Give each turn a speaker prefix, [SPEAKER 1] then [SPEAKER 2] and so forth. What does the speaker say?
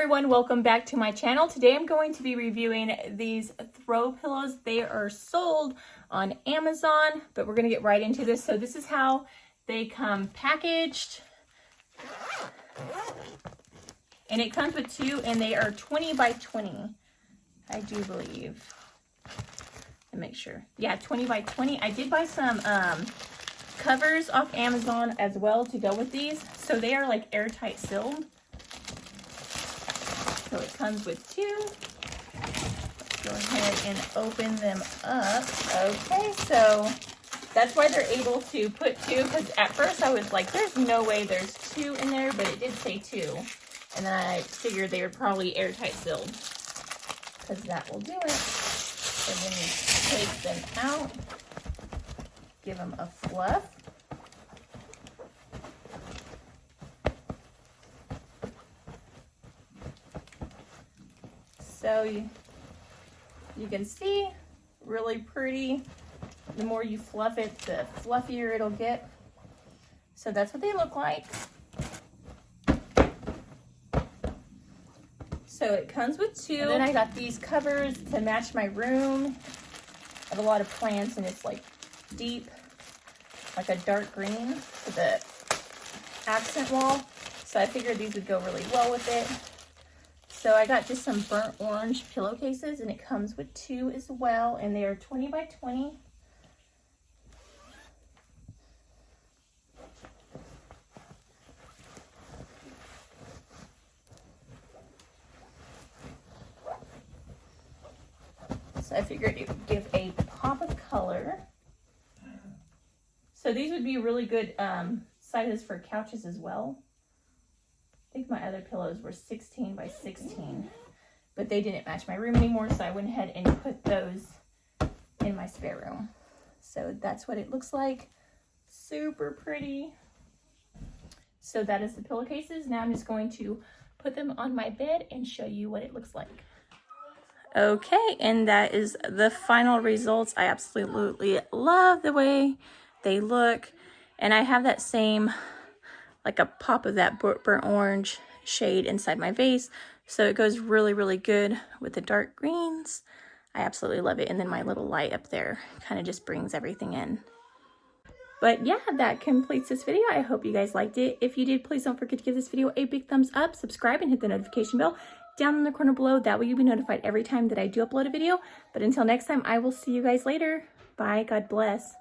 [SPEAKER 1] everyone, welcome back to my channel. Today I'm going to be reviewing these throw pillows. They are sold on Amazon, but we're going to get right into this. So this is how they come packaged. And it comes with two, and they are 20 by 20, I do believe. Let me make sure. Yeah, 20 by 20. I did buy some covers off Amazon as well to go with these. So they are like airtight sealed. So it comes with two. Let's go ahead and open them up. Okay, so that's why they're able to put two, because at first I was like, there's no way there's two in there, but it did say two. And then I figured they were probably airtight sealed, because that will do it. So then you take them out, give them a fluff. So you can see, really pretty. The more you fluff it, the fluffier it'll get. So that's what they look like. So it comes with two. And then I got these covers to match my room. I have a lot of plants, and it's like deep, like a dark green for the accent wall. So I figured these would go really well with it. So I got just some burnt orange pillowcases, and it comes with two as well, and they are 20 by 20. So I figured it would give a pop of color. So these would be really good sizes for couches as well. I think my other pillows were 16 by 16, but they didn't match my room anymore, so I went ahead and put those in my spare room. So that's what it looks like. Super pretty. So that is the pillowcases. Now I'm just going to put them on my bed and show you what it looks like. Okay, and that is the final results. I absolutely love the way they look, and I have that same, like a pop of that burnt orange shade inside my vase, so it goes really, really good with the dark greens. I absolutely love it. And then my little light up there kind of just brings everything in. But yeah, that completes this video. I hope you guys liked it. If you did, please don't forget to give this video a big thumbs up, subscribe, and hit the notification bell down in the corner below. That way you'll be notified every time that I do upload a video. But until next time, I will see you guys later. Bye. God bless.